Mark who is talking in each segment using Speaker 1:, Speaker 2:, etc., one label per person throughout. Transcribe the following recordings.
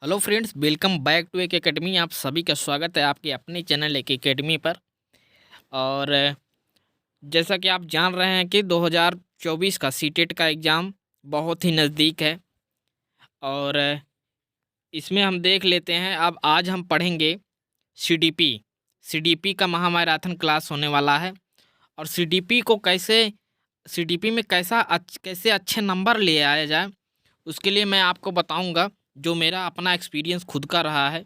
Speaker 1: Hello friends, welcome back to एक academy. आप सभी का स्वागत है आपके अपने चैनल एक एकेडमी पर। और जैसा कि आप जान रहे हैं कि 2024 का सीटेट का एग्ज़ाम बहुत ही नज़दीक है। और इसमें हम देख लेते हैं। अब आज हम पढ़ेंगे सीडीपी। सीडीपी का महामैराथन क्लास होने वाला है। और सीडीपी को सीडीपी में कैसे अच्छे नंबर ले आया जाए, उसके लिए मैं आपको बताऊंगा जो मेरा अपना एक्सपीरियंस खुद का रहा है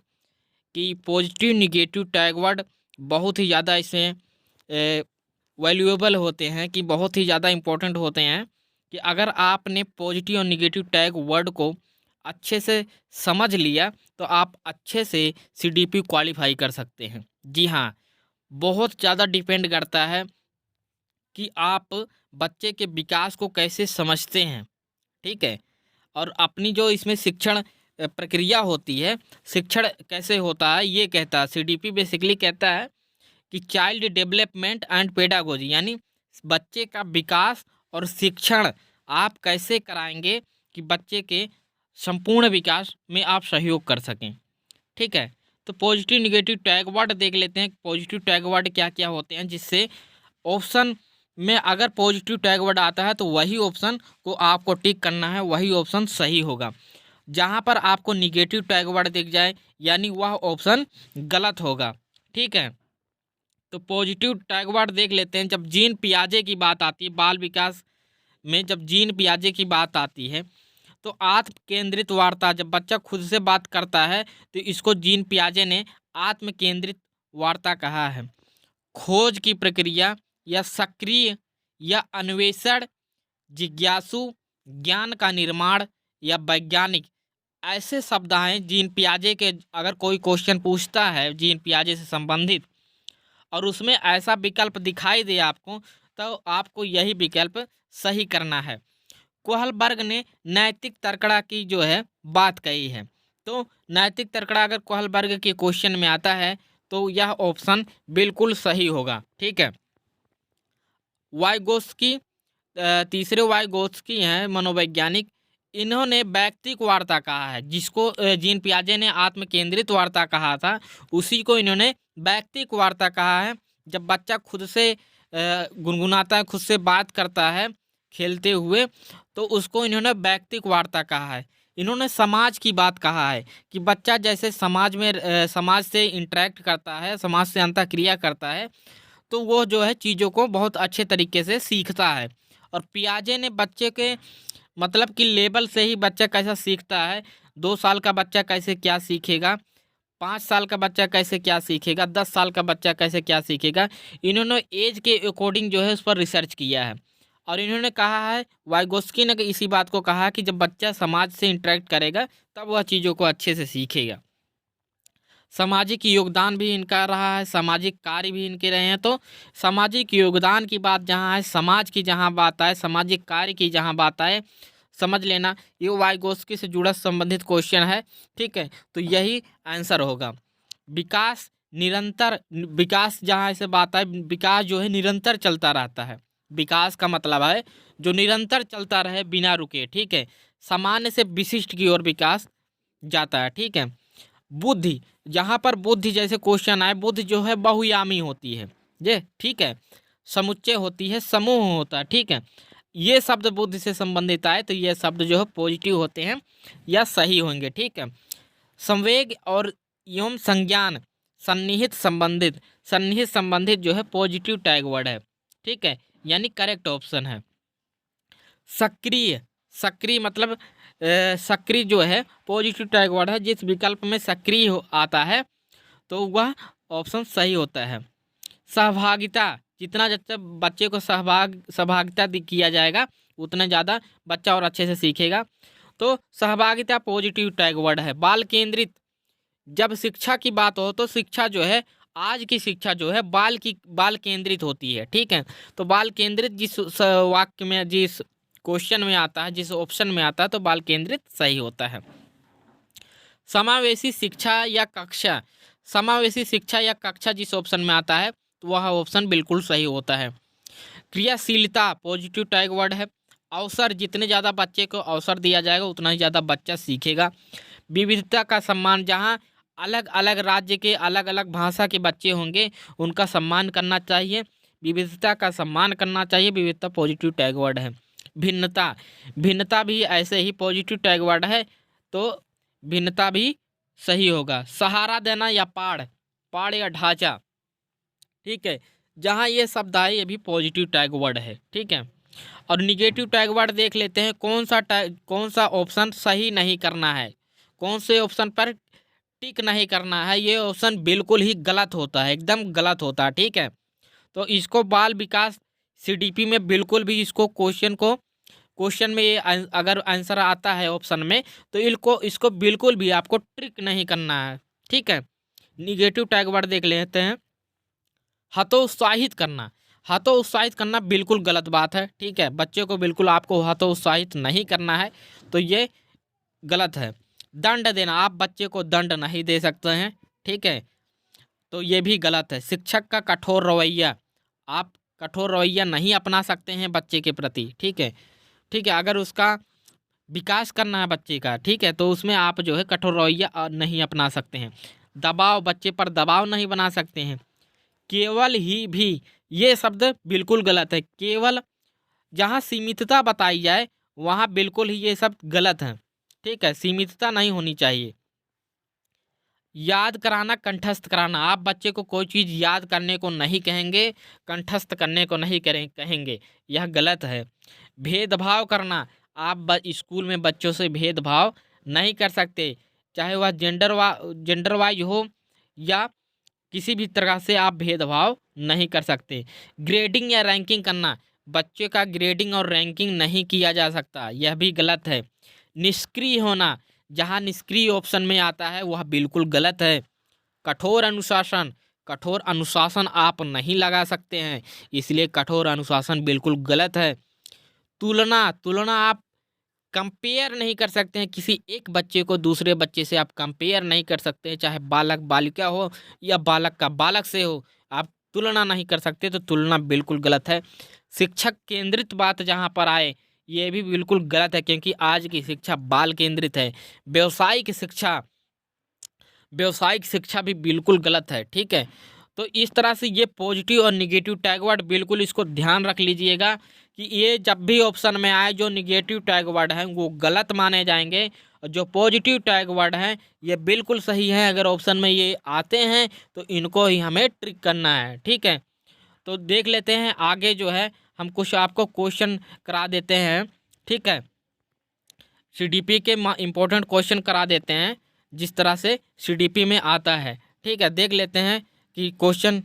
Speaker 1: कि पॉजिटिव निगेटिव टैग वर्ड बहुत ही ज़्यादा इसमें वैल्यूएबल होते हैं, कि बहुत ही ज़्यादा इम्पोर्टेंट होते हैं। कि अगर आपने पॉजिटिव और निगेटिव टैग वर्ड को अच्छे से समझ लिया तो आप अच्छे से सीडीपी क्वालिफाई कर सकते हैं। जी हाँ, बहुत ज़्यादा डिपेंड करता है कि आप बच्चे के विकास को कैसे समझते हैं। ठीक है। और अपनी जो इसमें शिक्षण प्रक्रिया होती है, शिक्षण कैसे होता है, ये कहता है सीडीपी। बेसिकली कहता है कि चाइल्ड डेवलपमेंट एंड पेडागोजी, यानी बच्चे का विकास और शिक्षण आप कैसे कराएंगे कि बच्चे के संपूर्ण विकास में आप सहयोग कर सकें। ठीक है। तो पॉजिटिव निगेटिव टैग वर्ड देख लेते हैं। पॉजिटिव टैग वर्ड क्या क्या होते हैं, जिससे ऑप्शन में अगर पॉजिटिव टैग वर्ड आता है तो वही ऑप्शन को आपको टिक करना है, वही ऑप्शन सही होगा। जहाँ पर आपको निगेटिव टैग वर्ड दिख जाए यानी वह ऑप्शन गलत होगा। ठीक है। तो पॉजिटिव टैग वर्ड देख लेते हैं। जब जीन पियाजे की बात आती है बाल विकास में, जब जीन पियाजे की बात आती है तो आत्म केंद्रित वार्ता, जब बच्चा खुद से बात करता है तो इसको जीन पियाजे ने आत्म केंद्रित वार्ता कहा है। खोज की प्रक्रिया या सक्रिय या अन्वेषण, जिज्ञासु, ज्ञान का निर्माण या वैज्ञानिक, ऐसे शब्द हैं जीन पियाजे के। अगर कोई क्वेश्चन पूछता है जीन पियाजे से संबंधित और उसमें ऐसा विकल्प दिखाई दे आपको, तो आपको यही विकल्प सही करना है। कोहलबर्ग ने नैतिक तर्कड़ा की जो है बात कही है। तो नैतिक तर्कड़ा अगर कोहलबर्ग के क्वेश्चन में आता है तो यह ऑप्शन बिल्कुल सही होगा। ठीक है। वाइगोस्की, तीसरे वाइगोस्की हैं मनोवैज्ञानिक। इन्होंने व्यक्तिक वार्ता कहा है, जिसको जीन पियाजे ने आत्म केंद्रित वार्ता कहा था, उसी को इन्होंने व्यक्तिक वार्ता कहा है। जब बच्चा खुद से गुनगुनाता है, खुद से बात करता है खेलते हुए, तो उसको इन्होंने व्यक्तिक वार्ता कहा है। इन्होंने समाज की बात कहा है कि बच्चा जैसे समाज में समाज से इंटरेक्ट करता है, समाज से अंतःक्रिया करता है, तो वो जो है चीज़ों को बहुत अच्छे तरीके से सीखता है। और पियाजे ने बच्चे के मतलब कि लेवल से ही बच्चा कैसा सीखता है, 2 साल का बच्चा कैसे क्या सीखेगा, 5 साल का बच्चा कैसे क्या सीखेगा, 10 साल का बच्चा कैसे क्या सीखेगा, इन्होंने एज के अकॉर्डिंग जो है उस पर रिसर्च किया है। और इन्होंने कहा है, वाइगोस्की ने इसी बात को कहा कि जब बच्चा समाज से इंटरेक्ट करेगा तब वह चीज़ों को अच्छे से सीखेगा। सामाजिक योगदान भी इनका रहा है, सामाजिक कार्य भी इनके रहे हैं। तो सामाजिक योगदान की बात जहाँ है, समाज की जहाँ बात आए, सामाजिक कार्य की जहाँ बात आए, समझ लेना ये वाइगोस्की से जुड़ा संबंधित क्वेश्चन है। ठीक है। तो यही आंसर होगा। विकास निरंतर, विकास जहाँ से बात आए, विकास जो है निरंतर चलता रहता है। विकास का मतलब है जो निरंतर चलता रहे बिना रुके। ठीक है। सामान्य से विशिष्ट की ओर विकास जाता है। ठीक है। बुद्धि, जहाँ पर बुद्धि जैसे क्वेश्चन आए, बुद्धि जो है बहुयामी होती है ये। ठीक है। समुच्चय होती है, समूह होता है। ठीक है। ये शब्द बुद्धि से संबंधित आए तो ये शब्द जो है पॉजिटिव होते हैं या सही होंगे। ठीक है। संवेग और एवं संज्ञान, सन्निहित संबंधित जो है पॉजिटिव टैग वर्ड है। ठीक है, यानी करेक्ट ऑप्शन है। सक्रिय, सक्रिय मतलब सक्रिय जो है पॉजिटिव टैग वर्ड है। जिस विकल्प में सक्रिय आता है तो वह ऑप्शन सही होता है। सहभागिता, जितना ज़्यादा बच्चे को सहभागिता किया जाएगा उतना ज़्यादा बच्चा और अच्छे से सीखेगा। तो सहभागिता पॉजिटिव टैग वर्ड है। बाल केंद्रित, जब शिक्षा की बात हो तो शिक्षा जो है, आज की शिक्षा जो है बाल केंद्रित होती है। ठीक है। तो बाल केंद्रित जिस वाक्य में, जिस क्वेश्चन में आता है, जिस ऑप्शन में आता है, तो बाल केंद्रित सही होता है। समावेशी शिक्षा या कक्षा, समावेशी शिक्षा या कक्षा जिस ऑप्शन में आता है तो वह ऑप्शन बिल्कुल सही होता है। क्रियाशीलता पॉजिटिव टैग वर्ड है। अवसर, जितने ज़्यादा बच्चे को अवसर दिया जाएगा उतना ही ज़्यादा बच्चा सीखेगा। विविधता का सम्मान, जहाँ अलग अलग राज्य के अलग अलग भाषा के बच्चे होंगे उनका सम्मान करना चाहिए, विविधता का सम्मान करना चाहिए। विविधता पॉजिटिव टैग वर्ड है। भिन्नता, भिन्नता भी ऐसे ही पॉजिटिव टैग वर्ड है, तो भिन्नता भी सही होगा। सहारा देना या पाड़, पाड़ या ढांचा, ठीक है, जहाँ ये शब्द आए ये भी पॉजिटिव टैग वर्ड है, ठीक है। और निगेटिव टैग वर्ड देख लेते हैं, कौन सा ऑप्शन सही नहीं करना है, कौन से ऑप्शन पर टिक नहीं करना है। ये ऑप्शन बिल्कुल ही गलत होता है, एकदम गलत होता है, ठीक है। तो इसको बाल विकास सीडीपी में बिल्कुल भी इसको क्वेश्चन में ये अगर आंसर आता है ऑप्शन में तो इसको बिल्कुल भी आपको ट्रिक नहीं करना है, ठीक है। निगेटिव टैग वर्ड देख लेते हैं। हतोत्साहित करना, हतोत्साहित करना बिल्कुल गलत बात है, ठीक है। बच्चे को बिल्कुल आपको हतोत्साहित नहीं करना है, तो ये गलत है। दंड देना, आप बच्चे को दंड नहीं दे सकते हैं, ठीक है, तो ये भी गलत है। शिक्षक का कठोर रवैया, आप कठोर रवैया नहीं अपना सकते हैं बच्चे के प्रति, ठीक है, ठीक है। अगर उसका विकास करना है बच्चे का, ठीक है, तो उसमें आप जो है कठोर रवैया नहीं अपना सकते हैं। दबाव, बच्चे पर दबाव नहीं बना सकते हैं। केवल ही भी, ये शब्द बिल्कुल गलत है। केवल, जहाँ सीमितता बताई जाए वहाँ बिल्कुल ही ये सब गलत है, ठीक है, सीमितता नहीं होनी चाहिए। याद कराना, कंठस्थ कराना, आप बच्चे को कोई चीज़ याद करने को नहीं कहेंगे, कंठस्थ करने को नहीं कहेंगे, यह गलत है। भेदभाव करना, आप स्कूल में बच्चों से भेदभाव नहीं कर सकते, चाहे वह जेंडर वाइज हो या किसी भी तरह से आप भेदभाव नहीं कर सकते। ग्रेडिंग या रैंकिंग करना, बच्चे का ग्रेडिंग और रैंकिंग नहीं किया जा सकता, यह भी गलत है। निष्क्रिय होना, जहाँ निष्क्रिय ऑप्शन में आता है वह बिल्कुल गलत है। कठोर अनुशासन, कठोर अनुशासन आप नहीं लगा सकते हैं, इसलिए कठोर अनुशासन बिल्कुल गलत है। तुलना, तुलना आप कंपेयर नहीं कर सकते हैं, किसी एक बच्चे को दूसरे बच्चे से आप कंपेयर नहीं कर सकते हैं, चाहे बालक बालिका हो या बालक का बालक से हो, आप तुलना नहीं कर सकते, तो तुलना बिल्कुल गलत है। शिक्षक केंद्रित बात जहाँ पर आए ये भी बिल्कुल गलत है, क्योंकि आज की शिक्षा बाल केंद्रित है। व्यावसायिक शिक्षा, व्यावसायिक शिक्षा भी बिल्कुल गलत है, ठीक है। तो इस तरह से ये पॉजिटिव और निगेटिव टैग वर्ड बिल्कुल इसको ध्यान रख लीजिएगा कि ये जब भी ऑप्शन में आए जो निगेटिव टैग वर्ड हैं वो गलत माने जाएंगे, और जो पॉजिटिव टैग वर्ड हैं ये बिल्कुल सही है। अगर ऑप्शन में ये आते हैं तो इनको ही हमें ट्रिक करना है, ठीक है। तो देख लेते हैं आगे जो है, हम कुछ आपको क्वेश्चन करा देते हैं, ठीक है। सीडीपी के इम्पोर्टेंट क्वेश्चन करा देते हैं जिस तरह से सीडीपी में आता है, ठीक है। देख लेते हैं कि क्वेश्चन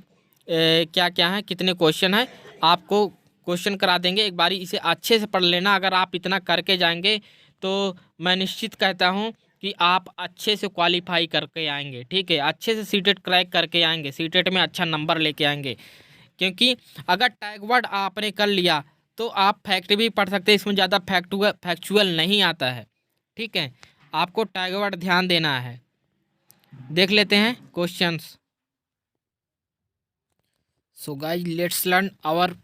Speaker 1: क्या क्या है, कितने क्वेश्चन हैं। आपको क्वेश्चन करा देंगे, एक बारी इसे अच्छे से पढ़ लेना। अगर आप इतना करके जाएंगे तो मैं निश्चित कहता हूं कि आप अच्छे से क्वालिफाई करके आएंगे, ठीक है, अच्छे से सीटेट क्रैक करके आएंगे, सीटेट में अच्छा नंबर लेके आएंगे। क्योंकि अगर टैग वर्ड आपने कर लिया तो आप फैक्ट भी पढ़ सकते हैं, इसमें ज़्यादा फैक्चुअल नहीं आता है, ठीक है। आपको टैग वर्ड ध्यान देना है। देख लेते हैं questions. So guys let's learn our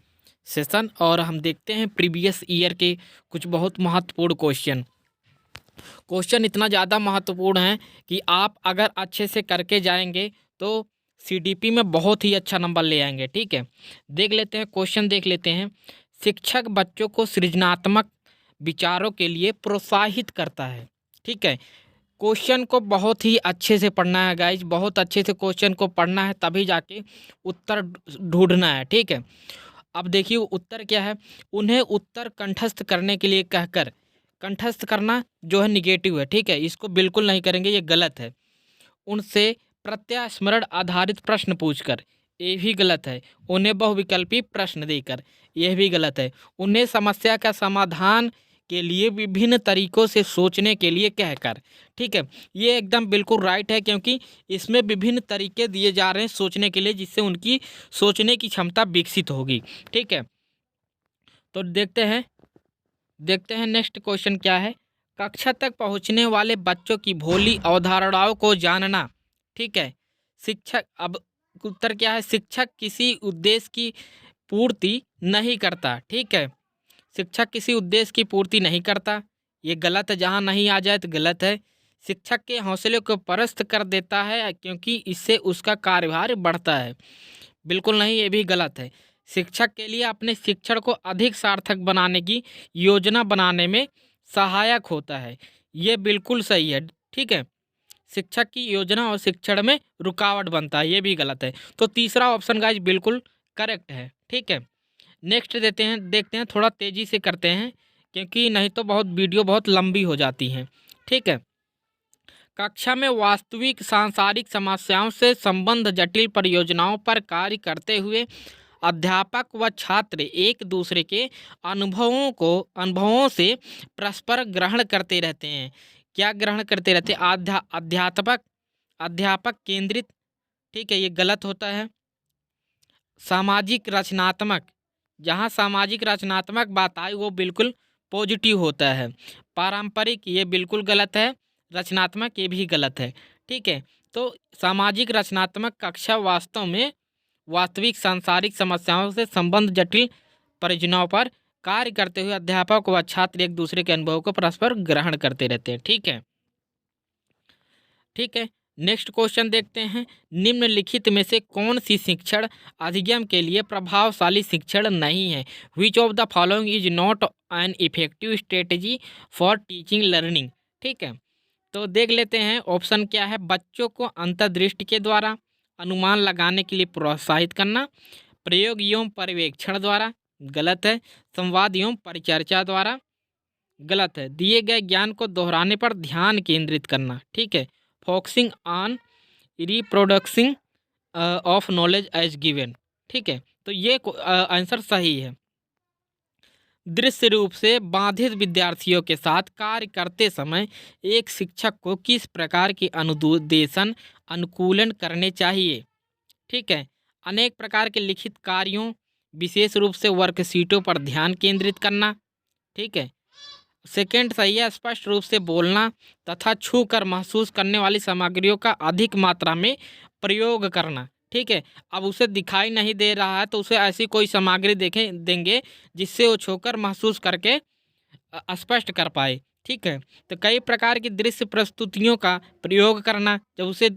Speaker 1: session, और हम देखते हैं प्रीवियस ईयर के कुछ बहुत महत्वपूर्ण क्वेश्चन। क्वेश्चन इतना ज़्यादा महत्वपूर्ण है कि आप अगर अच्छे से करके जाएंगे तो सीडीपी में बहुत ही अच्छा नंबर ले आएंगे, ठीक है। देख लेते हैं क्वेश्चन, देख लेते हैं। शिक्षक बच्चों को सृजनात्मक विचारों के लिए प्रोत्साहित करता है, ठीक है। क्वेश्चन को बहुत ही अच्छे से पढ़ना है गाइज, बहुत अच्छे से क्वेश्चन को पढ़ना है, तभी जाके उत्तर ढूंढना है, ठीक है। अब देखिए उत्तर क्या है। उन्हें उत्तर कंठस्थ करने के लिए कहकर, कंठस्थ करना जो है निगेटिव है, ठीक है, इसको बिल्कुल नहीं करेंगे, ये गलत है। उनसे प्रत्यास्मरण आधारित प्रश्न पूछकर, ये भी गलत है। उन्हें बहुविकल्पी प्रश्न देकर, यह भी गलत है। उन्हें समस्या का समाधान के लिए विभिन्न तरीकों से सोचने के लिए कहकर, ठीक है, ये एकदम बिल्कुल राइट है, क्योंकि इसमें विभिन्न तरीके दिए जा रहे हैं सोचने के लिए, जिससे उनकी सोचने की क्षमता विकसित होगी, ठीक है। तो देखते हैं नेक्स्ट क्वेश्चन क्या है। कक्षा तक पहुंचने वाले बच्चों की भोली अवधारणाओं को जानना, ठीक है। शिक्षक, अब उत्तर क्या है। शिक्षक किसी उद्देश्य की पूर्ति नहीं करता, ठीक है, शिक्षक किसी उद्देश्य की पूर्ति नहीं करता, ये गलत है, जहाँ नहीं आ जाए तो गलत है। शिक्षक के हौसले को पस्त कर देता है क्योंकि इससे उसका कार्यभार बढ़ता है। बिल्कुल नहीं, ये भी गलत है। शिक्षक के लिए अपने शिक्षण को अधिक सार्थक बनाने की योजना बनाने में सहायक होता है। ये बिल्कुल सही है, ठीक है। शिक्षक की योजना और शिक्षण में रुकावट बनता है, ये भी गलत है। तो तीसरा ऑप्शन गाइस बिल्कुल करेक्ट है, ठीक है। नेक्स्ट देखते हैं, थोड़ा तेज़ी से करते हैं क्योंकि नहीं तो वीडियो बहुत लंबी हो जाती है, ठीक है। कक्षा में वास्तविक सांसारिक समस्याओं से संबंध जटिल परियोजनाओं पर कार्य करते हुए अध्यापक व छात्र एक दूसरे के अनुभवों से परस्पर ग्रहण करते रहते हैं। क्या ग्रहण करते रहते हैं? अध्यापक केंद्रित, ठीक है, ये गलत होता है। सामाजिक रचनात्मक, जहाँ सामाजिक रचनात्मक बात आई वो बिल्कुल पॉजिटिव होता है। पारंपरिक, ये बिल्कुल गलत है। रचनात्मक, ये भी गलत है, ठीक है। तो सामाजिक रचनात्मक कक्षा वास्तव में वास्तविक सांसारिक समस्याओं से संबंध जटिल परियोजनाओं पर कार्य करते हुए अध्यापक व छात्र एक दूसरे के अनुभवों को परस्पर ग्रहण करते रहते हैं, ठीक है, ठीक है। नेक्स्ट क्वेश्चन देखते हैं, निम्नलिखित में से कौन सी शिक्षण अधिगम के लिए प्रभावशाली शिक्षण नहीं है? Which of the following is not an effective strategy for teaching learning, ठीक है। तो देख लेते हैं ऑप्शन क्या है। बच्चों को अंतर्दृष्टि के द्वारा अनुमान लगाने के लिए प्रोत्साहित करना, प्रयोग एवं पर्यवेक्षण द्वारा, गलत है। संवाद एवं परिचर्चा द्वारा, गलत है। दिए गए ज्ञान को दोहराने पर ध्यान केंद्रित करना, ठीक है। Focusing on reproducing of knowledge as given, ठीक है। तो ये आंसर सही है। दृश्य रूप से बाधित विद्यार्थियों के साथ कार्य करते समय एक शिक्षक को किस प्रकार की अनुदेशन अनुकूलन करने चाहिए, ठीक है। अनेक प्रकार के लिखित कार्यों, विशेष रूप से वर्कशीटों पर ध्यान केंद्रित करना, ठीक है। सेकंड सही है। स्पष्ट रूप से बोलना तथा छू कर महसूस करने वाली सामग्रियों का अधिक मात्रा में प्रयोग करना, ठीक है। अब उसे दिखाई नहीं दे रहा है तो उसे ऐसी कोई सामग्री देंगे जिससे वो छूकर महसूस करके स्पष्ट कर पाए, ठीक है। तो कई प्रकार की दृश्य प्रस्तुतियों का प्रयोग करना, जब उसे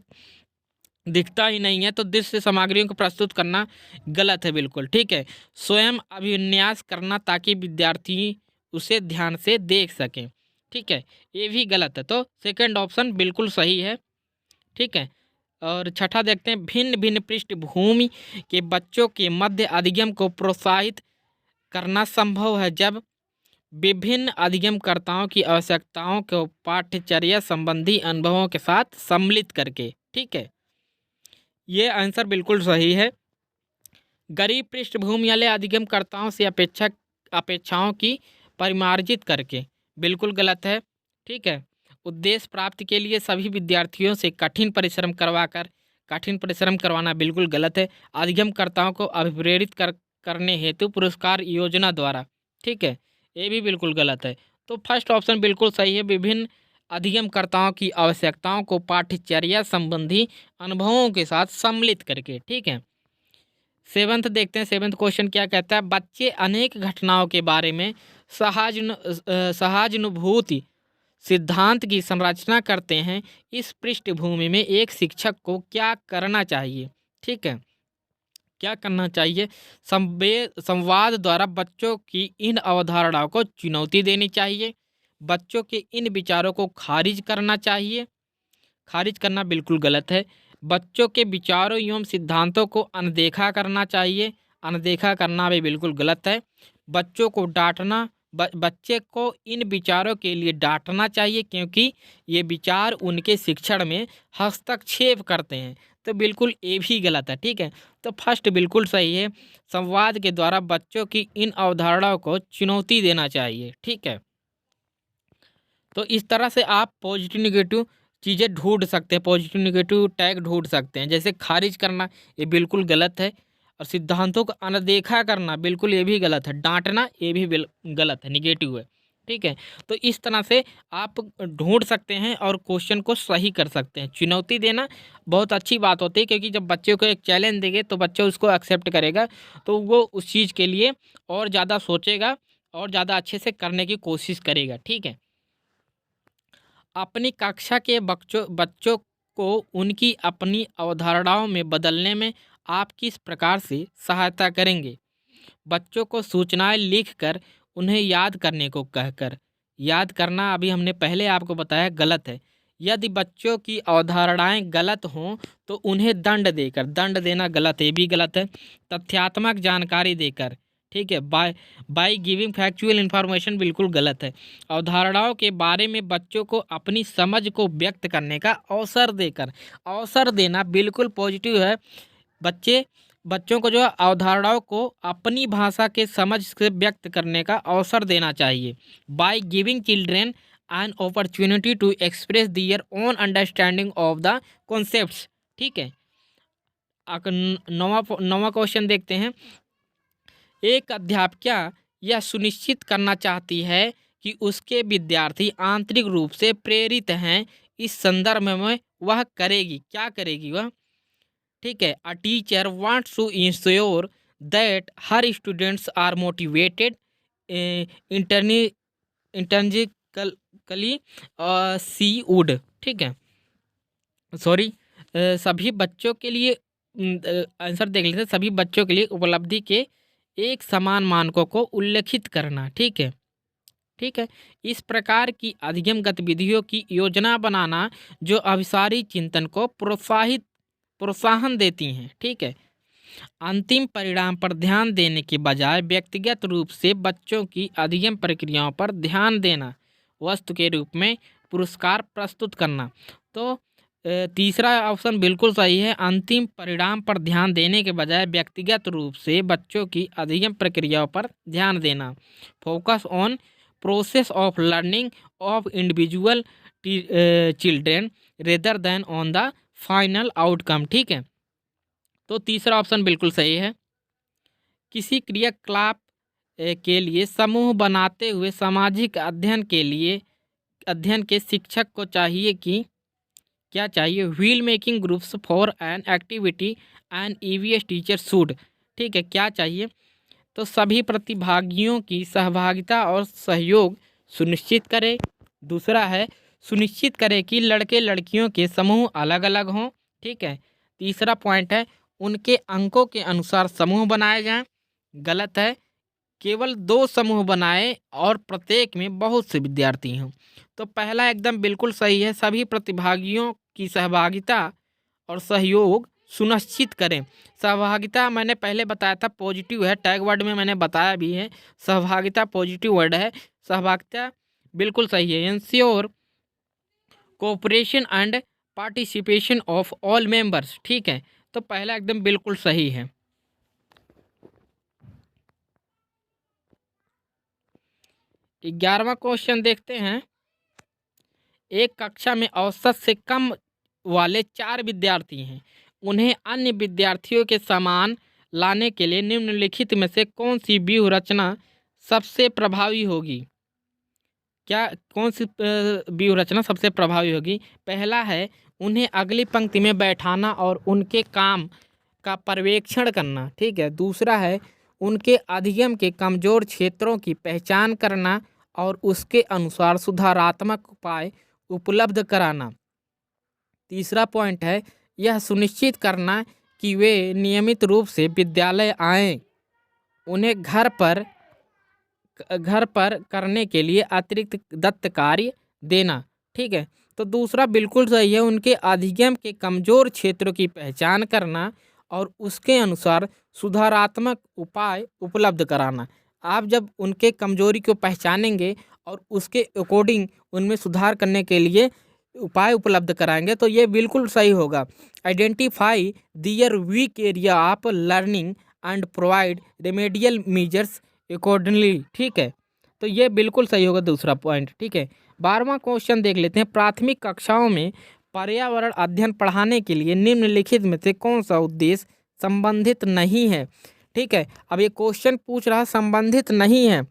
Speaker 1: दिखता ही नहीं है तो दृश्य सामग्रियों को प्रस्तुत करना गलत है, बिल्कुल, ठीक है। स्वयं अभिन्यास करना ताकि विद्यार्थी उसे ध्यान से देख सकें, ठीक है, ये भी गलत है। तो सेकंड ऑप्शन बिल्कुल सही है, ठीक है। और छठा देखते हैं, भिन्न भिन्न पृष्ठभूमि के बच्चों के मध्य अधिगम को प्रोत्साहित करना संभव है जब विभिन्न अधिगमकर्ताओं की आवश्यकताओं को पाठ्यचर्या संबंधी अनुभवों के साथ सम्मिलित करके, ठीक है। ये आंसर बिल्कुल सही है। गरीब पृष्ठभूमि वाले अधिगमकर्ताओं से अपेक्षाओं की परिमार्जित करके, बिल्कुल गलत है, ठीक है। उद्देश्य प्राप्ति के लिए सभी विद्यार्थियों से कठिन परिश्रम करवाना बिल्कुल गलत है। अधिगमकर्ताओं को अभिप्रेरित करने हेतु पुरस्कार योजना द्वारा, ठीक है, ये भी बिल्कुल गलत है। तो फर्स्ट ऑप्शन बिल्कुल सही है, विभिन्न अधिगमकर्ताओं की आवश्यकताओं को पाठ्यचर्या संबंधी अनुभवों के साथ सम्मिलित करके, ठीक है। सेवंथ देखते हैं, सेवंथ क्वेश्चन क्या कहता है। बच्चे अनेक घटनाओं के बारे में सहानुभूति सिद्धांत की संरचना करते हैं। इस पृष्ठभूमि में एक शिक्षक को क्या करना चाहिए, ठीक है, क्या करना चाहिए? संवाद द्वारा बच्चों की इन अवधारणाओं को चुनौती देनी चाहिए, बच्चों के इन विचारों को खारिज करना चाहिए, खारिज करना बिल्कुल गलत है। बच्चों के विचारों एवं सिद्धांतों को अनदेखा करना चाहिए, अनदेखा करना भी बिल्कुल गलत है। बच्चों को डांटना, बच्चे को इन विचारों के लिए डांटना चाहिए क्योंकि ये विचार उनके शिक्षण में हस्तक्षेप करते हैं, तो बिल्कुल ये भी गलत है, ठीक है। तो फर्स्ट बिल्कुल सही है, संवाद के द्वारा बच्चों की इन अवधारणाओं को चुनौती देना चाहिए, ठीक है। तो इस तरह से आप पॉजिटिव निगेटिव चीज़ें ढूंढ सकते हैं, पॉजिटिव निगेटिव टैग ढूंढ सकते हैं। जैसे खारिज करना, ये बिल्कुल गलत है, और सिद्धांतों को अनदेखा करना बिल्कुल ये भी गलत है, डांटना ये भी गलत है, निगेटिव है, ठीक है। तो इस तरह से आप ढूंढ सकते हैं और क्वेश्चन को सही कर सकते हैं। चुनौती देना बहुत अच्छी बात होती है क्योंकि जब बच्चे को एक चैलेंज देंगे तो बच्चा उसको एक्सेप्ट करेगा, तो वो उस चीज़ के लिए और ज़्यादा सोचेगा और ज़्यादा अच्छे से करने की कोशिश करेगा, ठीक है। अपनी कक्षा के बच्चों बच्चों को उनकी अपनी अवधारणाओं में बदलने में आप किस प्रकार से सहायता करेंगे? बच्चों को सूचनाएं लिखकर उन्हें याद करने को कहकर। याद करना अभी हमने पहले आपको बताया गलत है। यदि बच्चों की अवधारणाएं गलत हों तो उन्हें दंड देकर, दंड देना गलत है, ये भी गलत है। तथ्यात्मक जानकारी देकर, ठीक है, by by giving factual information बिल्कुल गलत है। अवधारणाओं के बारे में बच्चों को अपनी समझ को व्यक्त करने का अवसर देकर, अवसर देना बिल्कुल पॉजिटिव है। बच्चों को जो है अवधारणाओं को अपनी भाषा के समझ से व्यक्त करने का अवसर देना चाहिए। By giving children an opportunity to express their own understanding of the concepts, ठीक है। नवा क्वेश्चन देखते हैं। एक अध्यापिका यह सुनिश्चित करना चाहती है कि उसके विद्यार्थी आंतरिक रूप से प्रेरित हैं। इस संदर्भ में वह करेगी, क्या करेगी वह? ठीक है, a teacher wants to ensure that her students are motivated intrinsically see would, ठीक है, सॉरी, सभी बच्चों के लिए आंसर देख लेते हैं। सभी बच्चों के लिए उपलब्धि के एक समान मानकों को उल्लेखित करना, ठीक है, ठीक है। इस प्रकार की अधिगम गतिविधियों की योजना बनाना जो अभिसारी चिंतन को प्रोत्साहन देती हैं, ठीक है। अंतिम परिणाम पर ध्यान देने के बजाय व्यक्तिगत रूप से बच्चों की अधिगम प्रक्रियाओं पर ध्यान देना, वस्तु के रूप में पुरस्कार प्रस्तुत करना। तो तीसरा ऑप्शन बिल्कुल सही है। अंतिम परिणाम पर ध्यान देने के बजाय व्यक्तिगत रूप से बच्चों की अधिगम प्रक्रियाओं पर ध्यान देना। Focus on process of learning of individual children rather than on the final outcome, ठीक है। तो तीसरा ऑप्शन बिल्कुल सही है। किसी क्रियाकलाप के लिए समूह बनाते हुए सामाजिक अध्ययन के शिक्षक को चाहिए कि क्या चाहिए? Wheel making groups for an activity and EVS teacher should, ठीक है, क्या चाहिए? तो सभी प्रतिभागियों की सहभागिता और सहयोग सुनिश्चित करें। दूसरा है सुनिश्चित करें कि लड़के लड़कियों के समूह अलग अलग हों, ठीक है। तीसरा पॉइंट है उनके अंकों के अनुसार समूह बनाए जाएं, गलत है। केवल 2 समूह बनाए और प्रत्येक में बहुत से विद्यार्थी हों। तो पहला एकदम बिल्कुल सही है। सभी प्रतिभागियों की सहभागिता और सहयोग सुनिश्चित करें। सहभागिता मैंने पहले बताया था पॉजिटिव है, टैग वर्ड में मैंने बताया भी है, सहभागिता पॉजिटिव वर्ड है। सहभागिता बिल्कुल सही है। Ensure cooperation and participation of all members, ठीक है। तो पहला एकदम बिल्कुल सही है। 11वां क्वेश्चन देखते हैं। एक कक्षा में औसत से कम वाले 4 विद्यार्थी हैं। उन्हें अन्य विद्यार्थियों के समान लाने के लिए निम्नलिखित में से कौन सी व्यूह रचना सबसे प्रभावी होगी? क्या कौन सी व्यूह रचना सबसे प्रभावी होगी? पहला है उन्हें अगली पंक्ति में बैठाना और उनके काम का पर्यवेक्षण करना, ठीक है। दूसरा है उनके अधिगम के कमज़ोर क्षेत्रों की पहचान करना और उसके अनुसार सुधारात्मक उपाय उपलब्ध कराना। तीसरा पॉइंट है यह सुनिश्चित करना कि वे नियमित रूप से विद्यालय आएं। उन्हें घर पर करने के लिए अतिरिक्त दत्त कार्य देना, ठीक है। तो दूसरा बिल्कुल सही है। उनके अधिगम के कमज़ोर क्षेत्रों की पहचान करना और उसके अनुसार सुधारात्मक उपाय उपलब्ध कराना। आप जब उनके कमजोरी को पहचानेंगे और उसके अकॉर्डिंग उनमें सुधार करने के लिए उपाय उपलब्ध कराएंगे तो ये बिल्कुल सही होगा। Identify their weak area of learning and provide remedial measures accordingly, ठीक है। तो ये बिल्कुल सही होगा दूसरा पॉइंट, ठीक है। 12वां क्वेश्चन देख लेते हैं। प्राथमिक कक्षाओं में पर्यावरण अध्ययन पढ़ाने के लिए निम्नलिखित में से कौन सा उद्देश्य संबंधित नहीं है? ठीक है, अब ये क्वेश्चन पूछ रहा संबंधित नहीं है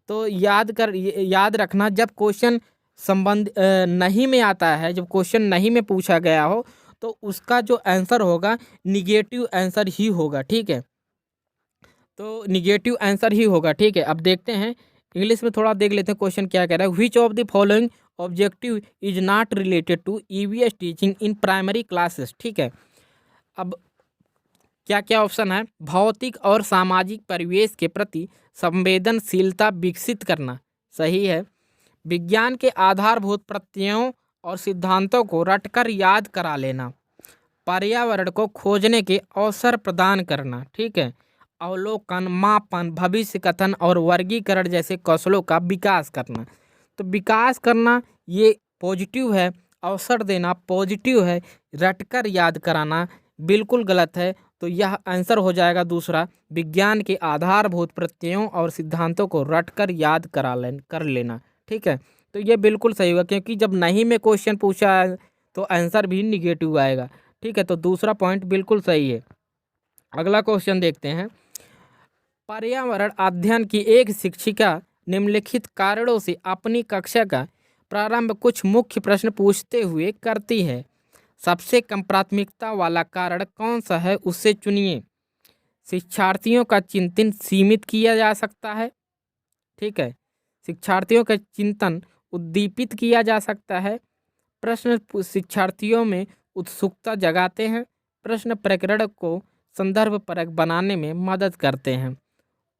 Speaker 1: तो याद रखना जब क्वेश्चन नहीं में आता है, जब क्वेश्चन नहीं में पूछा गया हो तो उसका जो आंसर होगा निगेटिव आंसर ही होगा, ठीक है। तो निगेटिव आंसर ही होगा, ठीक है। अब देखते हैं इंग्लिश में थोड़ा देख लेते हैं क्वेश्चन क्या कह रहा है। Which of the following objective is not related to EVS teaching in primary classes. ठीक है, अब क्या क्या ऑप्शन है? भौतिक और सामाजिक परिवेश के प्रति संवेदनशीलता विकसित करना, सही है। विज्ञान के आधारभूत प्रत्ययों और सिद्धांतों को रटकर याद करा लेना। पर्यावरण को खोजने के अवसर प्रदान करना। ठीक है, अवलोकन, मापन, भविष्य कथन और वर्गीकरण जैसे कौशलों का विकास करना। तो विकास करना ये पॉजिटिव है, अवसर देना पॉजिटिव है, रटकर याद कराना बिल्कुल गलत है। तो यह आंसर हो जाएगा दूसरा, विज्ञान के आधारभूत प्रत्ययों और सिद्धांतों को रटकर याद कर लेना। ठीक है, तो ये बिल्कुल सही होगा, क्योंकि जब नहीं में क्वेश्चन पूछा है तो आंसर भी निगेटिव आएगा। ठीक है, तो दूसरा पॉइंट बिल्कुल सही है। अगला क्वेश्चन देखते हैं। पर्यावरण अध्ययन की एक शिक्षिका निम्नलिखित कारणों से अपनी कक्षा का प्रारंभ कुछ मुख्य प्रश्न पूछते हुए करती है। सबसे कम प्राथमिकता वाला कारण कौन सा है, उससे चुनिए। शिक्षार्थियों का चिंतन सीमित किया जा सकता है। ठीक है, शिक्षार्थियों का चिंतन उद्दीपित किया जा सकता है। प्रश्न शिक्षार्थियों में उत्सुकता जगाते हैं। प्रश्न प्रकरण को संदर्भ परक बनाने में मदद करते हैं।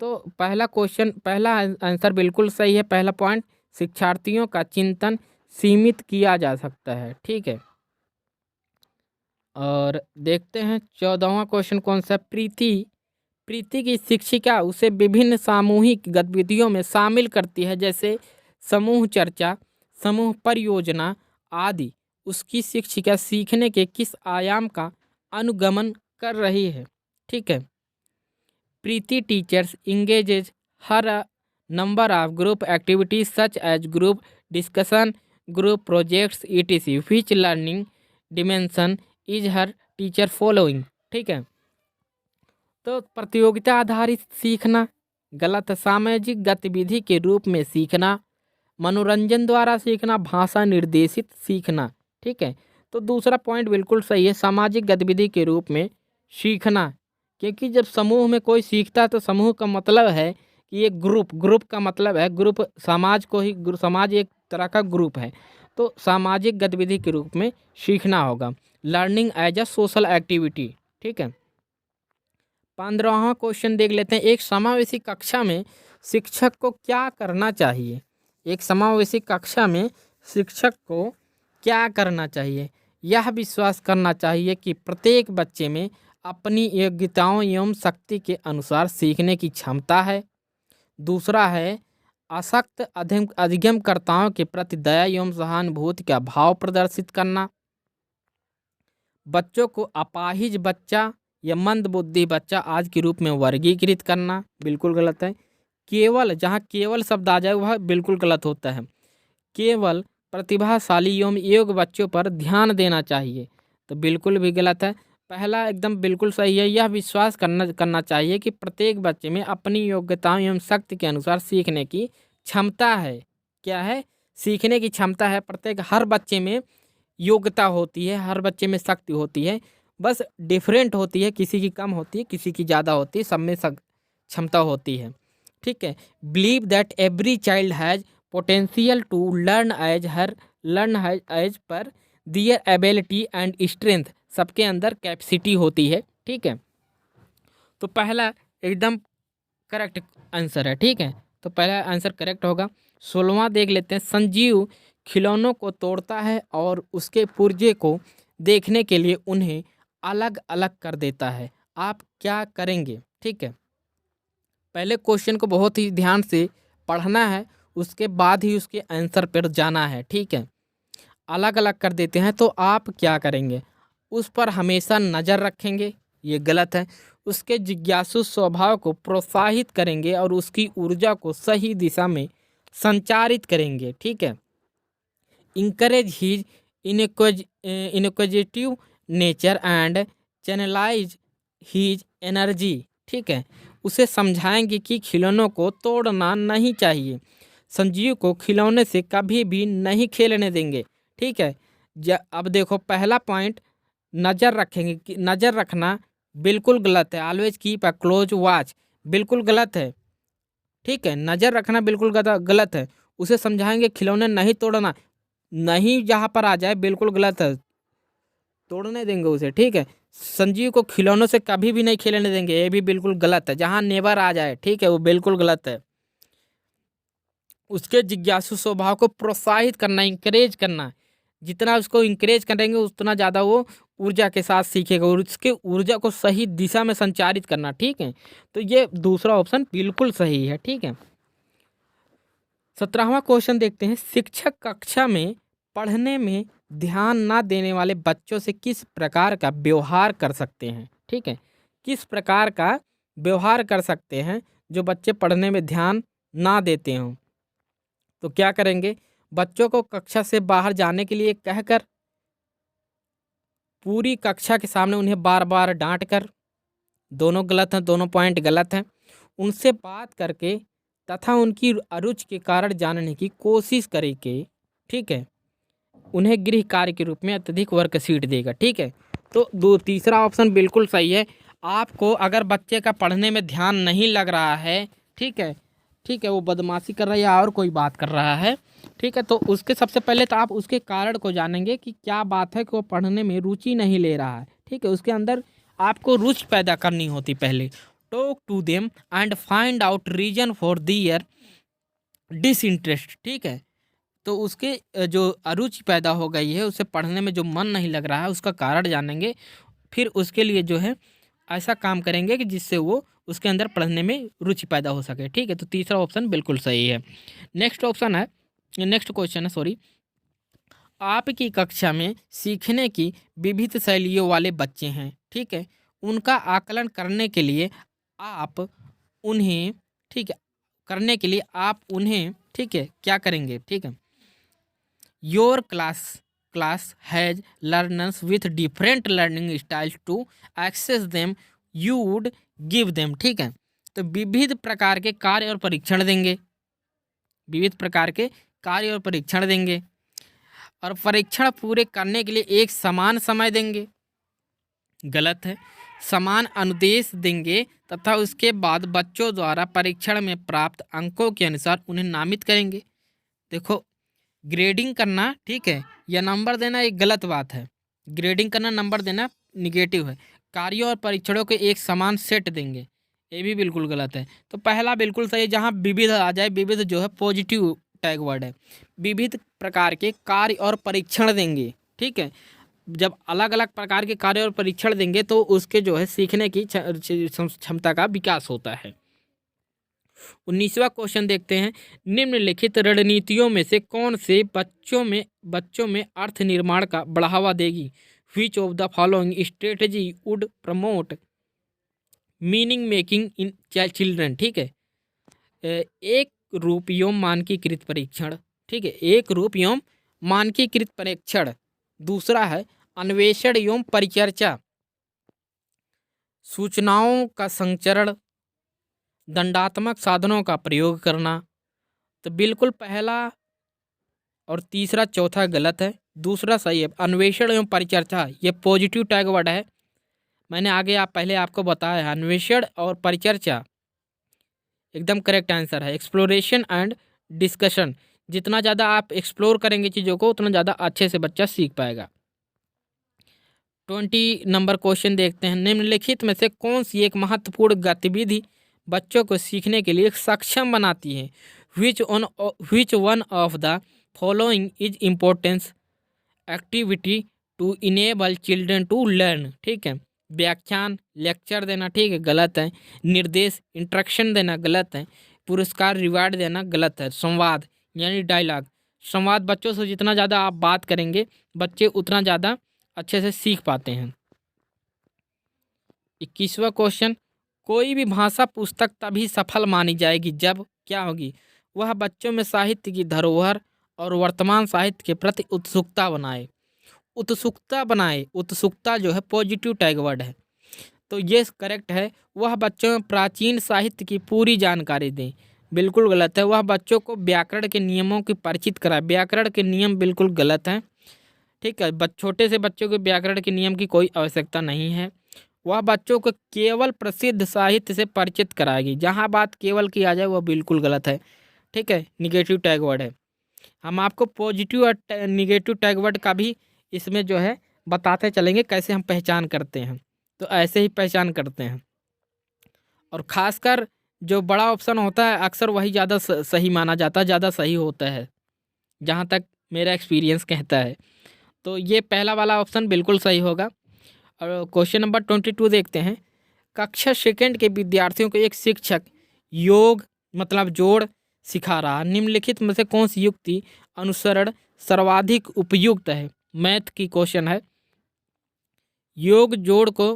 Speaker 1: तो पहला आंसर बिल्कुल सही है। पहला पॉइंट, शिक्षार्थियों का चिंतन सीमित किया जा सकता है। ठीक है, और देखते हैं 14वां क्वेश्चन कौन सा। प्रीति की शिक्षिका उसे विभिन्न सामूहिक गतिविधियों में शामिल करती है, जैसे समूह चर्चा, समूह परियोजना आदि। उसकी शिक्षिका सीखने के किस आयाम का अनुगमन कर रही है? ठीक है, प्रीति teachers engages her a number of group activities such as group discussion, group projects, etc. Which learning dimension is her teacher following? ठीक है, तो प्रतियोगिता आधारित सीखना गलत है। सामाजिक गतिविधि के रूप में सीखना, मनोरंजन द्वारा सीखना, भाषा निर्देशित सीखना। ठीक है, तो दूसरा पॉइंट बिल्कुल सही है, सामाजिक गतिविधि के रूप में सीखना। क्योंकि जब समूह में कोई सीखता है तो समूह का मतलब है कि एक ग्रुप का मतलब है ग्रुप, समाज को ही समाज एक तरह का ग्रुप है। तो सामाजिक गतिविधि के रूप में सीखना होगा। Learning as a social activity. ठीक है, 15वां क्वेश्चन देख लेते हैं। एक समावेशी कक्षा में शिक्षक को क्या करना चाहिए? एक समावेशी कक्षा में शिक्षक को क्या करना चाहिए? यह विश्वास करना चाहिए कि प्रत्येक बच्चे में अपनी योग्यताओं एवं शक्ति के अनुसार सीखने की क्षमता है। दूसरा है आसक्त अधिगमकर्ताओं के प्रति दया एवं सहानुभूति का भाव प्रदर्शित करना। बच्चों को अपाहिज बच्चा या मंदबुद्धि बच्चा आज के रूप में वर्गीकृत करना बिल्कुल गलत है। केवल, जहाँ केवल शब्द आ जाए वह बिल्कुल गलत होता है। केवल प्रतिभाशाली एवं योग्य बच्चों पर ध्यान देना चाहिए, तो बिल्कुल भी गलत है। पहला एकदम बिल्कुल सही है। यह विश्वास करना चाहिए कि प्रत्येक बच्चे में अपनी योग्यताओं एवं शक्ति के अनुसार सीखने की क्षमता है। क्या है? सीखने की क्षमता है। प्रत्येक हर बच्चे में योग्यता होती है, हर बच्चे में शक्ति होती है, बस डिफरेंट होती है, किसी की कम होती है, किसी की ज़्यादा होती है, सब में क्षमता होती है। ठीक है, believe that every child has potential to learn as per their ability and strength. सबके अंदर कैपेसिटी होती है। ठीक है, तो पहला एकदम करेक्ट आंसर है। ठीक है, तो पहला आंसर करेक्ट होगा। 16वां देख लेते हैं। संजीव खिलौनों को तोड़ता है और उसके पुर्जे को देखने के लिए उन्हें अलग अलग कर देता है। आप क्या करेंगे? ठीक है, पहले क्वेश्चन को बहुत ही ध्यान से पढ़ना है, उसके बाद ही उसके आंसर पर जाना है। ठीक है, अलग अलग कर देते हैं तो आप क्या करेंगे? उस पर हमेशा नज़र रखेंगे, ये गलत है। उसके जिज्ञासु स्वभाव को प्रोत्साहित करेंगे और उसकी ऊर्जा को सही दिशा में संचारित करेंगे। ठीक है, encourage his inquisitive nature and channelize his energy. ठीक है, उसे समझाएंगे कि खिलौनों को तोड़ना नहीं चाहिए। संजीव को खिलौने से कभी भी नहीं खेलने देंगे। ठीक है, अब देखो पहला पॉइंट नज़र रखेंगे, नज़र रखना बिल्कुल गलत है। Always keep a close watch बिल्कुल गलत है। ठीक है, नज़र रखना बिल्कुल गलत है। उसे समझाएंगे खिलौने नहीं तोड़ना, नहीं जहाँ पर आ जाए बिल्कुल गलत है, तोड़ने देंगे उसे, ठीक है। संजीव को खिलौनों से कभी भी नहीं खेलने देंगे, ये भी बिल्कुल गलत है। जहाँ नेवर आ जाए, ठीक है, वो बिल्कुल गलत है। उसके जिज्ञासु स्वभाव को प्रोत्साहित करना, इंकरेज करना, जितना उसको इंकरेज करेंगे उतना ज़्यादा वो ऊर्जा के साथ सीखेगा और उसके ऊर्जा को सही दिशा में संचारित करना, ठीक है। तो ये दूसरा ऑप्शन बिल्कुल सही है, ठीक है। 17वां क्वेश्चन देखते हैं। शिक्षक कक्षा में पढ़ने में ध्यान ना देने वाले बच्चों से किस प्रकार का व्यवहार कर सकते हैं, ठीक है। किस प्रकार का व्यवहार कर सकते हैं जो बच्चे पढ़ने में ध्यान ना देते हों। तो क्या करेंगे, बच्चों को कक्षा से बाहर जाने के लिए कहकर, पूरी कक्षा के सामने उन्हें बार बार डांट कर, दोनों गलत हैं, दोनों पॉइंट गलत हैं। उनसे बात करके तथा उनकी अरुचि के कारण जानने की कोशिश करेंगे, ठीक है। उन्हें गृह कार्य के रूप में अत्यधिक वर्कशीट देगा, ठीक है। तो तीसरा ऑप्शन बिल्कुल सही है। आपको अगर बच्चे का पढ़ने में ध्यान नहीं लग रहा है, ठीक है, ठीक है, वो बदमाशी कर रहा है या और कोई बात कर रहा है, ठीक है, तो उसके सबसे पहले तो आप उसके कारण को जानेंगे कि क्या बात है कि वो पढ़ने में रुचि नहीं ले रहा है, ठीक है। उसके अंदर आपको रुचि पैदा करनी होती पहले। Talk to them and find out reason for their disinterest, ठीक है। तो उसके जो अरुचि पैदा हो गई है, उसे पढ़ने में जो मन नहीं लग रहा है, उसका कारण जानेंगे। फिर उसके लिए जो है ऐसा काम करेंगे कि जिससे वो उसके अंदर पढ़ने में रुचि पैदा हो सके, ठीक है। तो तीसरा ऑप्शन बिल्कुल सही है। नेक्स्ट क्वेश्चन है, सॉरी। आपकी कक्षा में सीखने की विविध शैलियों वाले बच्चे हैं, ठीक है। उनका आकलन करने के लिए आप उन्हें, ठीक है, ठीक है, क्या करेंगे, ठीक है। Your class has learners with different learning styles to access them, you would give them, ठीक है। तो विविध प्रकार के कार्य और परीक्षण देंगे, विविध प्रकार के कार्य और परीक्षण देंगे, और परीक्षण पूरे करने के लिए एक समान समय देंगे, गलत है। समान अनुदेश देंगे तथा उसके बाद बच्चों द्वारा परीक्षण में प्राप्त अंकों के अनुसार उन्हें नामित करेंगे। देखो, ग्रेडिंग करना, ठीक है, या नंबर देना एक गलत बात है। ग्रेडिंग करना, नंबर देना निगेटिव है। कार्यों और परीक्षणों के एक समान सेट देंगे, ये भी बिल्कुल गलत है। तो पहला बिल्कुल सही है। जहाँ विविध आ जाए, विविध जो है पॉजिटिव टैग वर्ड है। विविध प्रकार के कार्य और परीक्षण देंगे, ठीक है। जब अलग अलग प्रकार के कार्य और परीक्षण देंगे तो उसके जो है सीखने की क्षमता का विकास होता है। 19वां क्वेश्चन देखते हैं। निम्नलिखित रणनीतियों में से कौन से बच्चों में अर्थ निर्माण का बढ़ावा देगी। Which of the following strategy would promote meaning making in children, ठीक है। एक रूप एवं मानकीकृत परीक्षण, ठीक है, एक रूप एवं मानकीकृत परीक्षण। दूसरा है अन्वेषण एवं परिचर्चा, सूचनाओं का संचरण, दंडात्मक साधनों का प्रयोग करना। तो बिल्कुल पहला और तीसरा, चौथा गलत है, दूसरा सही है। अन्वेषण एवं परिचर्चा ये पॉजिटिव टैग वर्ड है। मैंने आगे पहले आपको बताया है, अन्वेषण और परिचर्चा एकदम करेक्ट आंसर है। एक्सप्लोरेशन एंड डिस्कशन, जितना ज़्यादा आप एक्सप्लोर करेंगे चीज़ों को उतना ज़्यादा अच्छे से बच्चा सीख पाएगा। 20 नंबर क्वेश्चन देखते हैं। निम्नलिखित में से कौन सी एक महत्वपूर्ण गतिविधि बच्चों को सीखने के लिए सक्षम बनाती है। Which one of the following is importance activity to enable children to learn, ठीक है। व्याख्यान, लेक्चर देना, ठीक है, गलत है। निर्देश, इंस्ट्रक्शन देना, गलत है। पुरस्कार, रिवार्ड देना, गलत है। संवाद यानी डायलॉग, संवाद बच्चों से जितना ज़्यादा आप बात करेंगे बच्चे उतना ज़्यादा अच्छे से सीख पाते हैं। 21वां क्वेश्चन। कोई भी भाषा पुस्तक तभी सफल मानी जाएगी जब क्या होगी। वह बच्चों में साहित्य की धरोहर और वर्तमान साहित्य के प्रति उत्सुकता बनाए। उत्सुकता जो है पॉजिटिव टैग वर्ड है, तो ये करेक्ट है। वह बच्चों में प्राचीन साहित्य की पूरी जानकारी दें, बिल्कुल गलत है। वह बच्चों को व्याकरण के नियमों की परिचित कराए, व्याकरण के नियम बिल्कुल गलत हैं, ठीक है। छोटे से बच्चों को व्याकरण के नियम की कोई आवश्यकता नहीं है। वह बच्चों को केवल प्रसिद्ध साहित्य से परिचित कराएगी। जहाँ बात केवल की आ जाए वह बिल्कुल गलत है, ठीक है, निगेटिव टैग वर्ड है। हम आपको पॉजिटिव और निगेटिव टैग वर्ड का भी इसमें जो है बताते चलेंगे कैसे हम पहचान करते हैं। तो ऐसे ही पहचान करते हैं, और ख़ासकर जो बड़ा ऑप्शन होता है अक्सर वही ज़्यादा सही माना जाता है, ज़्यादा सही होता है, जहाँ तक मेरा एक्सपीरियंस कहता है। तो ये पहला वाला ऑप्शन बिल्कुल सही होगा। और क्वेश्चन नंबर 22 देखते हैं। कक्षा सेकंड के विद्यार्थियों को एक शिक्षक योग मतलब जोड़ सिखा रहा, निम्नलिखित में से कौन सी युक्ति अनुसरण सर्वाधिक उपयुक्त है? मैथ की क्वेश्चन है। योग जोड़ को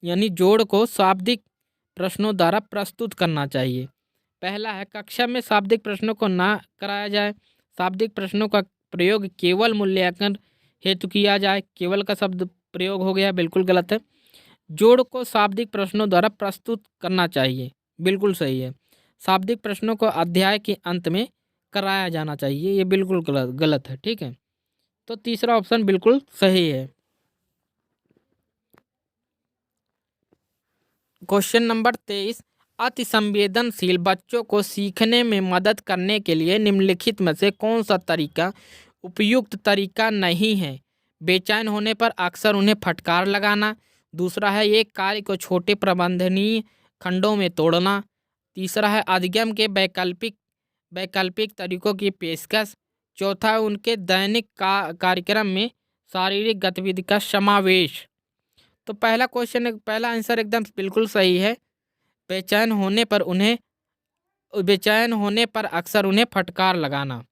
Speaker 1: यानी जोड़ को शाब्दिक प्रश्नों द्वारा प्रस्तुत करना चाहिए। पहला है कक्षा में शाब्दिक प्रश्नों को ना कराया जाए। शाब्दिक प्रश्नों का प्रयोग केवल मूल्यांकन हेतु किया जाए। केवल का शब्द प्रयोग हो गया, बिल्कुल गलत है। जोड़ को शाब्दिक प्रश्नों द्वारा प्रस्तुत करना चाहिए, बिल्कुल सही है। शाब्दिक प्रश्नों को अध्याय के अंत में कराया जाना चाहिए, ये बिल्कुल गलत है। ठीक है, तो तीसरा ऑप्शन बिल्कुल सही है। Question number 23। अति संवेदनशील बच्चों को सीखने में मदद करने के लिए निम्नलिखित में से कौन सा तरीका उपयुक्त तरीका नहीं है? बेचैन होने पर अक्सर उन्हें फटकार लगाना। दूसरा है एक कार्य को छोटे प्रबंधनीय खंडों में तोड़ना। तीसरा है अधिगम के वैकल्पिक वैकल्पिक तरीकों की पेशकश। चौथा है उनके दैनिक कार्यक्रम में शारीरिक गतिविधि का समावेश। तो पहला क्वेश्चन पहला आंसर एकदम बिल्कुल सही है। बेचैन होने पर अक्सर उन्हें फटकार लगाना।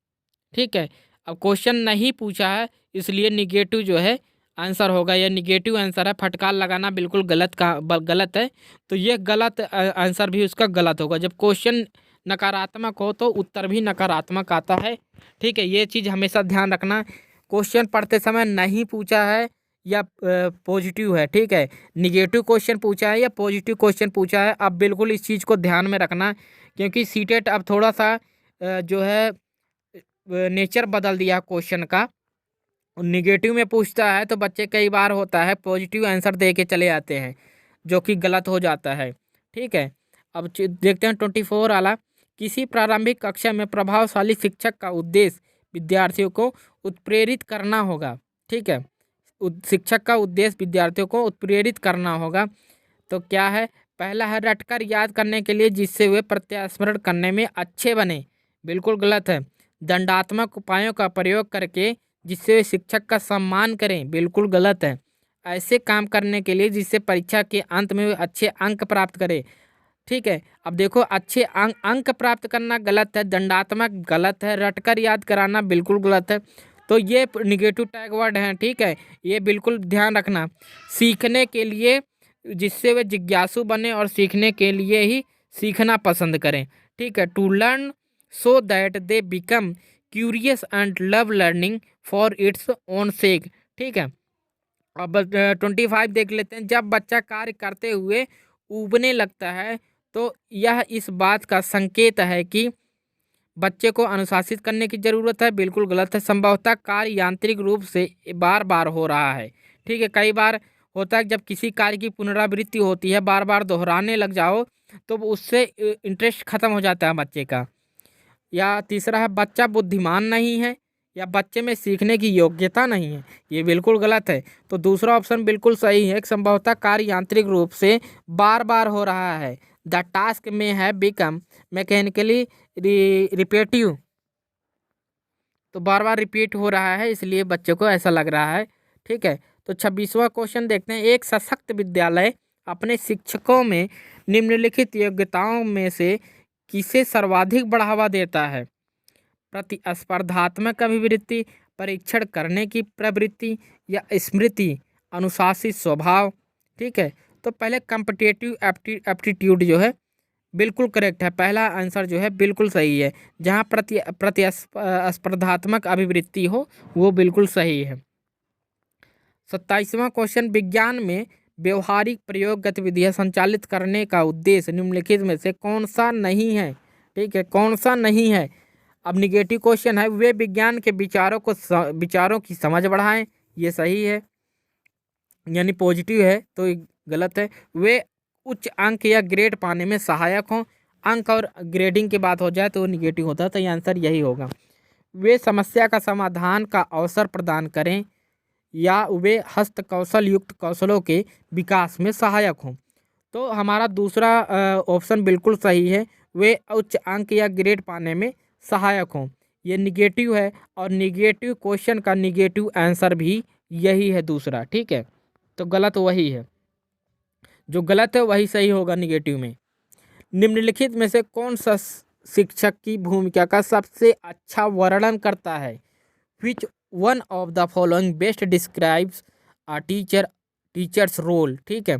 Speaker 1: ठीक है, अब क्वेश्चन नहीं पूछा है इसलिए निगेटिव जो है आंसर होगा, यह निगेटिव आंसर है। फटकार लगाना बिल्कुल गलत है, तो ये गलत आंसर भी उसका गलत होगा। जब क्वेश्चन नकारात्मक हो तो उत्तर भी नकारात्मक आता है। ठीक है, ये चीज़ हमेशा ध्यान रखना। क्वेश्चन पढ़ते समय नहीं पूछा है या पॉजिटिव है, ठीक है, निगेटिव क्वेश्चन पूछा है या पॉजिटिव क्वेश्चन पूछा है, अब बिल्कुल इस चीज़ को ध्यान में रखना, क्योंकि सीटेट अब थोड़ा सा जो है नेचर बदल दिया क्वेश्चन का। निगेटिव में पूछता है तो बच्चे कई बार होता है पॉजिटिव आंसर दे के चले आते हैं, जो कि गलत हो जाता है। ठीक है, अब देखते हैं 24 वाला। किसी प्रारंभिक कक्षा में प्रभावशाली शिक्षक का उद्देश्य विद्यार्थियों को उत्प्रेरित करना होगा। ठीक है, शिक्षक का उद्देश्य विद्यार्थियों को उत्प्रेरित करना होगा। तो क्या है? पहला है रटकर याद करने के लिए जिससे वे प्रत्यास्मरण करने में अच्छे बने, बिल्कुल गलत है। दंडात्मक उपायों का प्रयोग करके जिससे वे शिक्षक का सम्मान करें, बिल्कुल गलत है। ऐसे काम करने के लिए जिससे परीक्षा के अंत में वे अच्छे अंक प्राप्त करें। ठीक है, अब देखो अच्छे अंक प्राप्त करना गलत है, दंडात्मक गलत है, रटकर याद कराना बिल्कुल गलत है। तो ये निगेटिव टैग वर्ड हैं। ठीक है, ये बिल्कुल ध्यान रखना। सीखने के लिए जिससे वे जिज्ञासु बने और सीखने के लिए ही सीखना पसंद करें। ठीक है, to learn so that they become curious and love learning for its own sake. ठीक है, अब 25 देख लेते हैं। जब बच्चा कार्य करते हुए ऊबने लगता है तो यह इस बात का संकेत है कि बच्चे को अनुशासित करने की ज़रूरत है, बिल्कुल गलत है। संभवतः कार्य यांत्रिक रूप से बार बार हो रहा है। ठीक है, कई बार होता है जब किसी कार्य की पुनरावृत्ति होती है, बार बार दोहराने लग जाओ तो उससे इंटरेस्ट खत्म हो जाता है बच्चे का। या तीसरा है बच्चा बुद्धिमान नहीं है या बच्चे में सीखने की योग्यता नहीं है, ये बिल्कुल गलत है। तो दूसरा ऑप्शन बिल्कुल सही है, संभवतः कार्य यांत्रिक रूप से बार बार हो रहा है। द टास्क में है बिकम मैकेनिकली रिपीटिव, तो बार बार रिपीट हो रहा है इसलिए बच्चे को ऐसा लग रहा है। ठीक है, तो 26वां क्वेश्चन देखते हैं। एक सशक्त विद्यालय अपने शिक्षकों में निम्नलिखित योग्यताओं में से किसे सर्वाधिक बढ़ावा देता है? प्रतिस्पर्धात्मक अभिवृत्ति, परीक्षण करने की प्रवृत्ति या स्मृति, अनुशासित स्वभाव। ठीक है, तो पहले कॉम्पिटिटिव एप्टीट्यूड जो है बिल्कुल करेक्ट है, पहला आंसर जो है बिल्कुल सही है। जहाँ प्रतिस्पर्धात्मक अभिवृत्ति हो वो बिल्कुल सही है। 27वां क्वेश्चन। विज्ञान में व्यवहारिक प्रयोग गतिविधियां संचालित करने का उद्देश्य निम्नलिखित में से कौन सा नहीं है? ठीक है, कौन सा नहीं है? अब निगेटिव क्वेश्चन है। वे विज्ञान के विचारों की समझ बढ़ाएं, ये सही है, यानी पॉजिटिव है, तो गलत है। वे उच्च अंक या ग्रेड पाने में सहायक हों, अंक और ग्रेडिंग की बात हो जाए तो वो निगेटिव होता है, तो ये आंसर यही होगा। वे समस्या का समाधान का अवसर प्रदान करें या वे हस्तकौशल युक्त कौशलों के विकास में सहायक हों। तो हमारा दूसरा ऑप्शन बिल्कुल सही है, वे उच्च अंक या ग्रेड पाने में सहायक हों। ये निगेटिव है और निगेटिव क्वेश्चन का निगेटिव आंसर भी यही है दूसरा। ठीक है, तो गलत वही है, जो गलत है वही सही होगा निगेटिव में। निम्नलिखित में से कौन सा शिक्षक की भूमिका का सबसे अच्छा वर्णन करता है? Which one of the following best describes a teacher's role. ठीक है,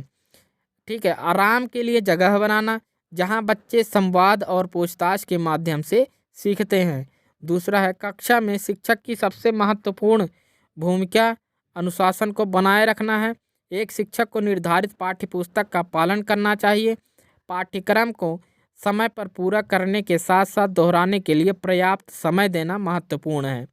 Speaker 1: ठीक है। आराम के लिए जगह बनाना, जहां बच्चे संवाद और पूछताछ के माध्यम से सीखते हैं। दूसरा है कक्षा में शिक्षक की सबसे महत्वपूर्ण भूमिका अनुशासन को बनाए रखना है। एक शिक्षक को निर्धारित पाठ्य पुस्तक का पालन करना चाहिए। पाठ्यक्रम को समय पर पूरा करने के साथ साथ दोहराने के लिए पर्याप्त समय देना महत्वपूर्ण है।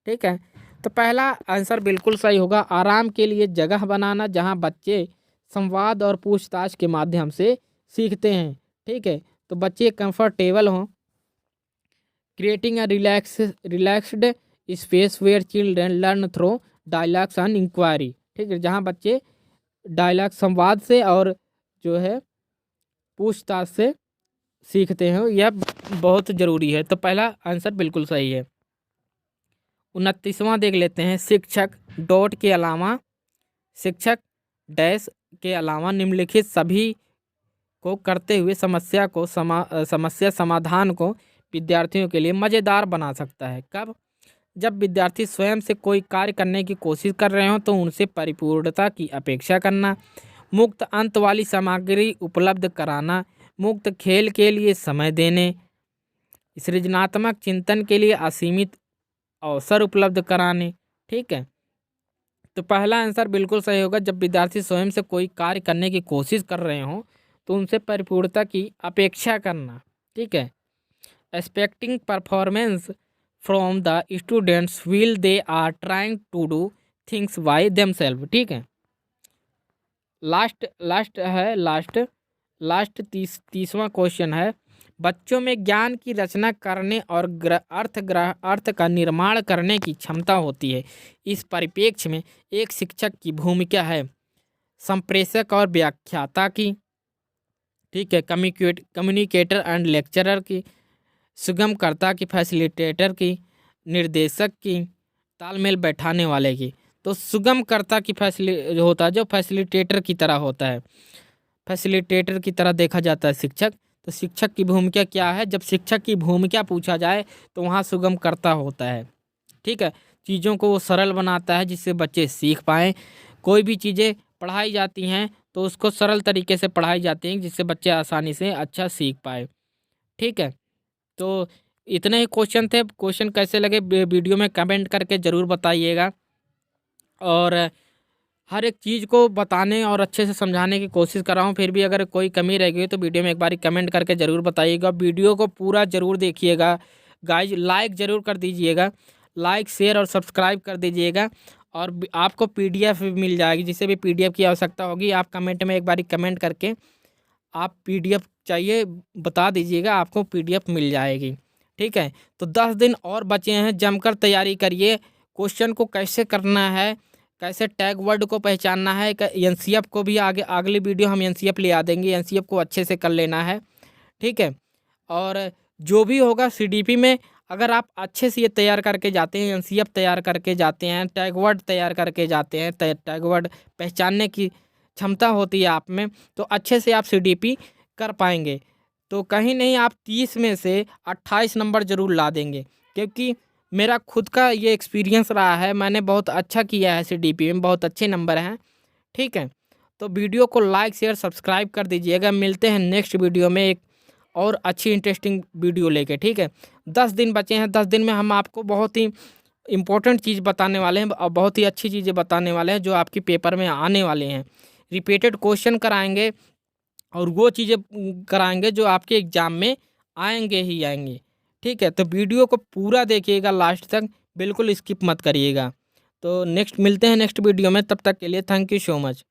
Speaker 1: ठीक है, तो पहला आंसर बिल्कुल सही होगा, आराम के लिए जगह बनाना जहां बच्चे संवाद और पूछताछ के माध्यम से सीखते हैं। ठीक है, तो बच्चे कंफर्टेबल हों। Creating a relaxed space where children learn through dialogues and inquiry. ठीक है, जहाँ बच्चे डायलॉग संवाद से और जो है पूछताछ से सीखते हैं, यह बहुत ज़रूरी है। तो पहला आंसर बिल्कुल सही है। 29वां देख लेते हैं, शिक्षक डॉट के अलावा शिक्षक डैश के अलावा निम्नलिखित सभी को करते हुए समस्या समाधान को विद्यार्थियों के लिए मज़ेदार बना सकता है। कब? जब विद्यार्थी स्वयं से कोई कार्य करने की कोशिश कर रहे हों तो उनसे परिपूर्णता की अपेक्षा करना, मुक्त अंत वाली सामग्री उपलब्ध कराना, मुक्त खेल के लिए समय देने, सृजनात्मक चिंतन के लिए असीमित अवसर उपलब्ध कराने। ठीक है, तो पहला आंसर बिल्कुल सही होगा, जब विद्यार्थी स्वयं से कोई कार्य करने की कोशिश कर रहे हों तो उनसे परिपूर्णता की अपेक्षा करना। ठीक है, expecting performance from the students while they are trying to do things by themself. ठीक है, तीसवां क्वेश्चन है, बच्चों में ज्ञान की रचना करने और अर्थ का निर्माण करने की क्षमता होती है। इस परिप्रेक्ष्य में एक शिक्षक की भूमिका है संप्रेषक और व्याख्याता की। ठीक है, कम्युनिकेटर एंड लेक्चरर की, सुगमकर्ता की, फैसिलिटेटर की, निर्देशक की, तालमेल बैठाने वाले की। तो सुगमकर्ता की होता है, जो फैसिलिटेटर की तरह होता है, फैसिलिटेटर की तरह देखा जाता है शिक्षक। तो शिक्षक की भूमिका क्या है? जब शिक्षक की भूमिका पूछा जाए तो वहाँ सुगमकर्ता होता है। ठीक है, चीज़ों को वो सरल बनाता है जिससे बच्चे सीख पाएँ। कोई भी चीज़ें पढ़ाई जाती हैं तो उसको सरल तरीके से पढ़ाई जाती हैं जिससे बच्चे आसानी से अच्छा सीख पाए। ठीक है, तो इतने ही क्वेश्चन थे। क्वेश्चन कैसे लगे वीडियो में कमेंट करके ज़रूर बताइएगा, और हर एक चीज़ को बताने और अच्छे से समझाने की कोशिश कर रहा हूँ। फिर भी अगर कोई कमी रह गई तो वीडियो में एक बार कमेंट करके ज़रूर बताइएगा। वीडियो को पूरा ज़रूर देखिएगा गाइज, लाइक ज़रूर कर दीजिएगा, लाइक शेयर और सब्सक्राइब कर दीजिएगा। और आपको PDF भी मिल जाएगी, जिसे भी PDF की आवश्यकता होगी आप कमेंट में एक बार कमेंट करके आप PDF चाहिए बता दीजिएगा, आपको PDF मिल जाएगी। ठीक है, तो 10 दिन और बचे हैं, जमकर तैयारी करिए। क्वेश्चन को कैसे करना है, कैसे टैग वर्ड को पहचानना है, NCF को भी आगे अगली वीडियो हम NCF ले आ देंगे, NCF को अच्छे से कर लेना है। ठीक है, और जो भी होगा CDP में अगर आप अच्छे से ये तैयार करके जाते हैं, NCF तैयार करके जाते हैं, टैग वर्ड तैयार करके जाते हैं, टैग वर्ड पहचानने की क्षमता होती है आप में, तो अच्छे से आप CDP कर पाएंगे। तो कहीं नहीं, आप 30 में से 28 नंबर ज़रूर ला देंगे, क्योंकि मेरा खुद का ये एक्सपीरियंस रहा है, मैंने बहुत अच्छा किया है CDP में, बहुत अच्छे नंबर हैं। ठीक है, तो वीडियो को लाइक शेयर सब्सक्राइब कर दीजिएगा। मिलते हैं नेक्स्ट वीडियो में एक और अच्छी इंटरेस्टिंग वीडियो लेके। ठीक है, 10 दिन बचे हैं, 10 दिन में हम आपको बहुत ही इम्पोर्टेंट चीज़ बताने वाले हैं और बहुत ही अच्छी चीज़ें बताने वाले हैं जो आपकी पेपर में आने वाले हैं। रिपीटेड क्वेश्चन कराएंगे और वो चीज़ें कराएंगे जो आपके एग्ज़ाम में आएंगे ही आएंगे। ठीक है, तो वीडियो को पूरा देखिएगा लास्ट तक, बिल्कुल स्किप मत करिएगा। तो मिलते हैं नेक्स्ट वीडियो में, तब तक के लिए थैंक यू सो मच।